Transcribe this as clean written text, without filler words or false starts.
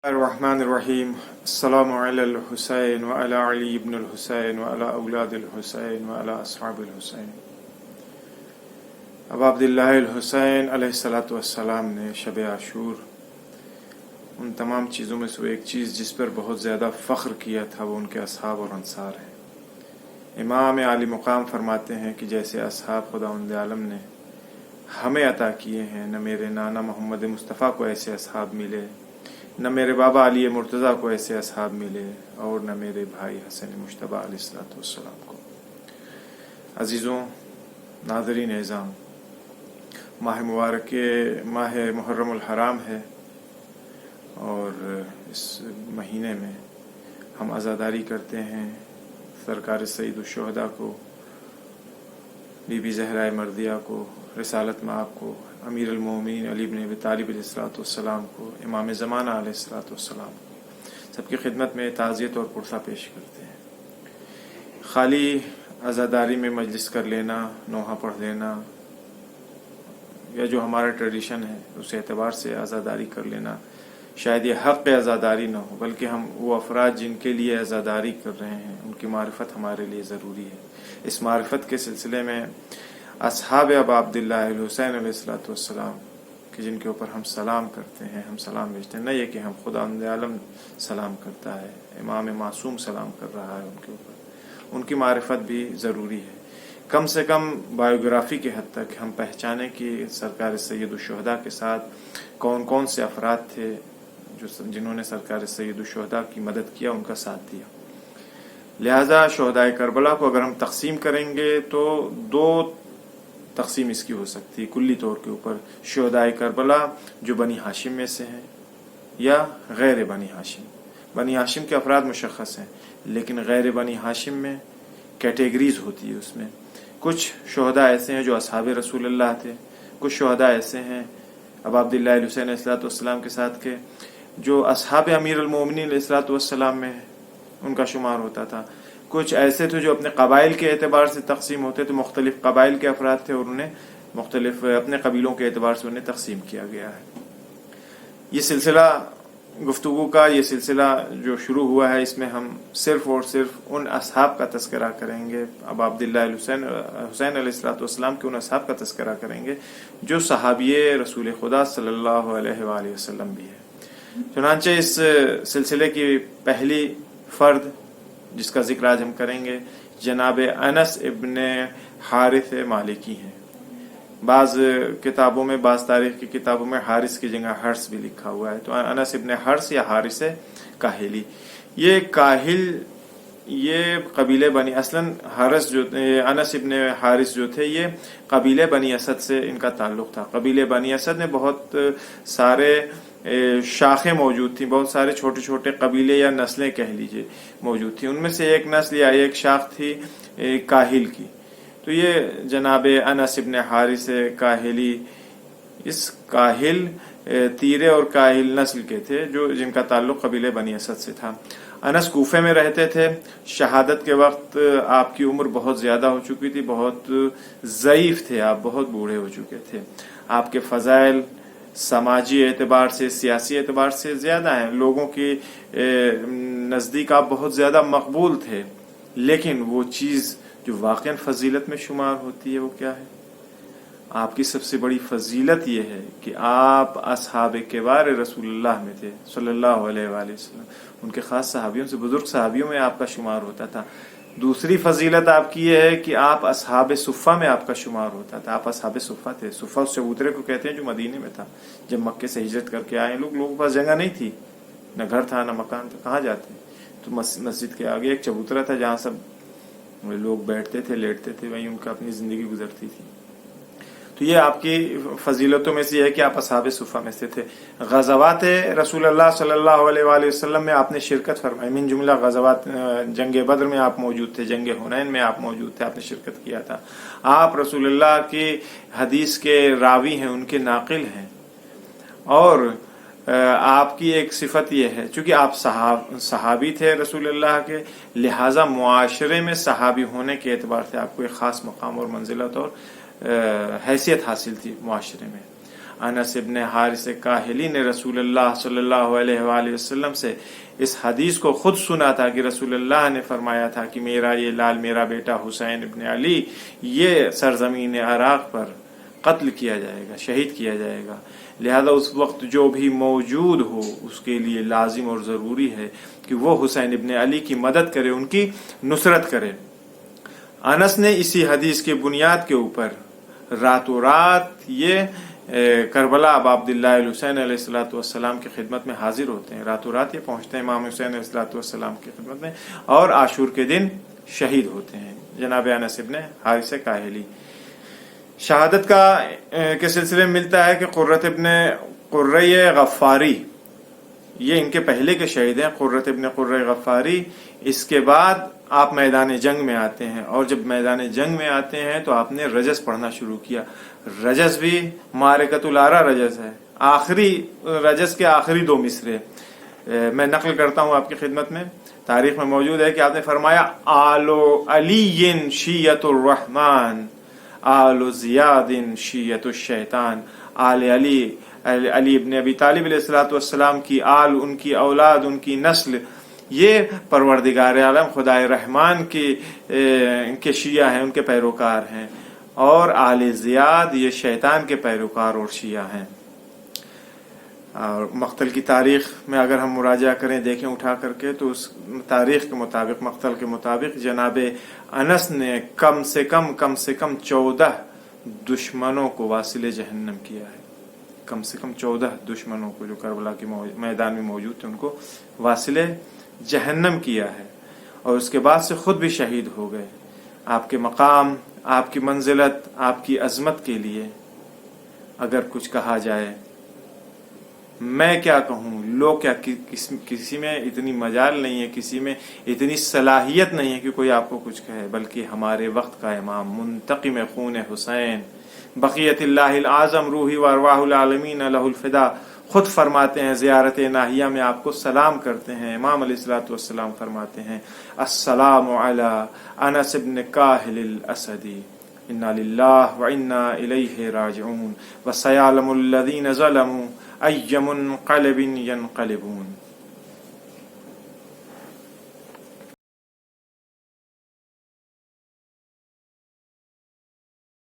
الرحمن الرحیم السلام علی الحسین وعلی علی ابن الحسین وعلی اولاد الحسین وعلی اصحاب الحسین. ابا عبداللہ الحسین علیہ السلام نے شب عاشور ان تمام چیزوں میں سے ایک چیز جس پر بہت زیادہ فخر کیا تھا وہ ان کے اصحاب اور انصار ہیں. امام عالی مقام فرماتے ہیں کہ جیسے اصحاب خداوند عالم نے ہمیں عطا کیے ہیں، نہ میرے نانا محمد مصطفیٰ کو ایسے اصحاب ملے، نہ میرے بابا علی مرتضیٰ کو ایسے اصحاب ملے، اور نہ میرے بھائی حسن مجتبیٰ علیہ السلام کو. عزیزوں، ناظرین اعظام، ماہ مبارک ماہ محرم الحرام ہے، اور اس مہینے میں ہم عزاداری کرتے ہیں سرکار سید الشہداء کو، بی بی زہرا مردیہ کو، رسالت مآب کو، امیر المومنین علی بن ابی طالب علیہ السلام کو، امام زمانہ علیہ السلام کو، سب کی خدمت میں تعزیت اور پرسہ پیش کرتے ہیں. خالی عزاداری میں مجلس کر لینا، نوحہ پڑھ لینا، یا جو ہمارا ٹریڈیشن ہے اس اعتبار سے عزاداری کر لینا شاید یہ حق عزاداری نہ ہو، بلکہ ہم وہ افراد جن کے لیے عزاداری کر رہے ہیں ان کی معرفت ہمارے لیے ضروری ہے. اس معرفت کے سلسلے میں اصحاب ابا عبداللہ الحسین علیہ السلام کہ جن کے اوپر ہم سلام کرتے ہیں، ہم سلام بھیجتے ہیں، نہ یہ کہ ہم خداوند عالم سلام کرتا ہے، امام معصوم سلام کر رہا ہے ان کے اوپر، ان کی معرفت بھی ضروری ہے. کم سے کم بایوگرافی کے حد تک ہم پہچانیں کہ سرکار سید الشہداء کے ساتھ کون کون سے افراد تھے جنہوں نے سرکار سید الشہداء کی مدد کیا، ان کا ساتھ دیا. لہذا شہدائے کربلا کو اگر ہم تقسیم کریں گے تو دو تقسیم اس کی ہو سکتی ہے کلی طور کے اوپر. شہدائے کربلا جو بنی ہاشم میں سے ہیں یا غیر بنی ہاشم. بنی ہاشم کے افراد مشخص ہیں، لیکن غیر بنی ہاشم میں کیٹیگریز ہوتی ہے. اس میں کچھ شہداء ایسے ہیں جو اصحاب رسول اللہ تھے، کچھ شہداء ایسے ہیں ابا عبداللہ الحسین علیہ السلام کے ساتھ کے جو اصحاب امیر المومنین علیہ السلام میں ان کا شمار ہوتا تھا. کچھ ایسے تھے جو اپنے قبائل کے اعتبار سے تقسیم ہوتے تھے، مختلف قبائل کے افراد تھے اور انہیں مختلف اپنے قبیلوں کے اعتبار سے انہیں تقسیم کیا گیا ہے. یہ سلسلہ گفتگو کا، یہ سلسلہ جو شروع ہوا ہے، اس میں ہم صرف اور صرف ان اصحاب کا تذکرہ کریں گے، ابا عبداللہ حسین علیہ السلام کے ان اصحاب کا تذکرہ کریں گے جو صحابی رسول خدا صلی اللہ علیہ وآلہ وسلم بھی ہے. چنانچہ اس سلسلے کی پہلی فرد جس کا ذکر آج ہم کریں گے جناب انس ابن حارث مالکی ہیں. بعض کتابوں میں، بعض تاریخ کی کتابوں میں حارث کی جگہ حرس بھی لکھا ہوا ہے، تو انس ابن حرس یا حارث کاہلی. یہ کاہل یہ قبیلے بنی اصلاً حارث جو انس ابن حارث جو تھے یہ قبیلے بنی اسد سے ان کا تعلق تھا. قبیلے بنی اسد میں بہت سارے شاخیں موجود تھیں، بہت سارے چھوٹے چھوٹے قبیلے یا نسلیں کہہ لیجئے موجود تھیں. ان میں سے ایک نسل یا ایک شاخ تھی کاہل کی. تو یہ جناب انس ابن حارث کاہلی اس کاہل تیرے اور کاہل نسل کے تھے جو جن کا تعلق قبیلے بنی اسد سے تھا. انس کوفے میں رہتے تھے. شہادت کے وقت آپ کی عمر بہت زیادہ ہو چکی تھی، بہت ضعیف تھے آپ، بہت بوڑھے ہو چکے تھے. آپ کے فضائل سماجی اعتبار سے، سیاسی اعتبار سے زیادہ ہیں، لوگوں کی نزدیک آپ بہت زیادہ مقبول تھے. لیکن وہ چیز جو واقعاً فضیلت میں شمار ہوتی ہے وہ کیا ہے؟ آپ کی سب سے بڑی فضیلت یہ ہے کہ آپ اصحاب کبار رسول اللہ میں تھے صلی اللہ علیہ وآلہ وسلم. ان کے خاص صحابیوں سے، بزرگ صحابیوں میں آپ کا شمار ہوتا تھا. دوسری فضیلت آپ کی یہ ہے کہ آپ اصحاب صفہ میں آپ کا شمار ہوتا تھا. آپ اصحاب صفہ تھے. صفہ اس چبوترے کو کہتے ہیں جو مدینے میں تھا. جب مکے سے ہجرت کر کے آئے لوگوں کے پاس جگہ نہیں تھی، نہ گھر تھا نہ مکان تھا، کہاں جاتے؟ تو مسجد کے آگے ایک چبوترا تھا جہاں سب لوگ بیٹھتے تھے، لیٹتے تھے، وہیں ان کا اپنی زندگی گزرتی تھی. تو یہ آپ کی فضیلتوں میں سے یہ ہے کہ آپ اصحاب صفہ میں سے تھے. غزوات رسول اللہ صلی اللہ علیہ وآلہ وسلم میں آپ نے شرکت فرمائی. من جملہ غزوات جنگ بدر میں آپ موجود تھے، جنگ حنین میں آپ موجود تھے، آپ نے شرکت کیا تھا. آپ رسول اللہ کی حدیث کے راوی ہیں، ان کے ناقل ہیں. اور آپ کی ایک صفت یہ ہے چونکہ آپ صحابی تھے رسول اللہ کے، لہٰذا معاشرے میں صحابی ہونے کے اعتبار سے آپ کو ایک خاص مقام اور منزلت اور حیثیت حاصل تھی معاشرے میں. انس ابن حارث کاہلی نے رسول اللہ صلی اللہ علیہ وآلہ وسلم سے اس حدیث کو خود سنا تھا کہ رسول اللہ نے فرمایا تھا کہ میرا یہ لال، میرا بیٹا حسین ابن علی، یہ سرزمین عراق پر قتل کیا جائے گا، شہید کیا جائے گا، لہذا اس وقت جو بھی موجود ہو اس کے لیے لازم اور ضروری ہے کہ وہ حسین ابن علی کی مدد کرے، ان کی نصرت کرے۔ انس نے اسی حدیث کے بنیاد کے اوپر راتوں رات یہ کربلا اب عبداللہ الحسین علیہ السلام کی خدمت میں حاضر ہوتے ہیں، راتوں رات یہ پہنچتے ہیں امام حسین علیہ السلام کی خدمت میں اور عاشور کے دن شہید ہوتے ہیں جناب انس ابن حارث کاہلی۔ شہادت کے سلسلے میں ملتا ہے کہ قرہ غفاری، یہ ان کے پہلے کے شہید ہیں، قرہ غفاری۔ اس کے بعد آپ میدان جنگ میں آتے ہیں، اور جب میدان جنگ میں آتے ہیں تو آپ نے رجز پڑھنا شروع کیا۔ رجز بھی معرکۃ الارا رجز ہے، آخری رجز کے آخری 2 مصرے میں نقل کرتا ہوں آپ کی خدمت میں، تاریخ میں موجود ہے کہ آپ نے فرمایا آل علی شیعۃ الرحمن آل زیاد شیعۃ الشیطان۔ آل علی ابن ابی طالب علیہ السلام کی آل، ان کی اولاد، ان کی نسل، یہ پروردگار عالم خدائے رحمان کے شیعہ ہیں، ان کے پیروکار ہیں، اور آل زیاد یہ شیطان کے پیروکار اور شیعہ ہیں۔ اور مقتل کی تاریخ میں اگر ہم مراجعہ کریں، دیکھیں اٹھا کر کے، تو اس تاریخ کے مطابق، مقتل کے مطابق جناب انس نے کم سے کم 14 دشمنوں کو واصل جہنم کیا ہے، کم سے کم 14 دشمنوں کو جو کربلا کے میدان میں موجود تھے ان کو واصل جہنم کیا ہے، اور اس کے بعد سے خود بھی شہید ہو گئے۔ آپ کے مقام، آپ کی منزلت، آپ کی عظمت کے لیے اگر کچھ کہا جائے، میں کیا کہوں، لوگ کیا، کسی میں اتنی مجال نہیں ہے، کسی میں اتنی صلاحیت نہیں ہے کہ کوئی آپ کو کچھ کہے، بلکہ ہمارے وقت کا امام منتقم خون حسین بقیت اللہ الاعظم روحی و ارواح العالمین لہ الفدا خود فرماتے ہیں، زیارت ناہیہ میں آپ کو سلام کرتے ہیں۔ امام علیہ السلام فرماتے ہیں السلام علی انس بن کاہل الاسدی، انا للہ و انا الیہ راجعون، وسیعلم الذین ظلموا ای منقلب ینقلبون۔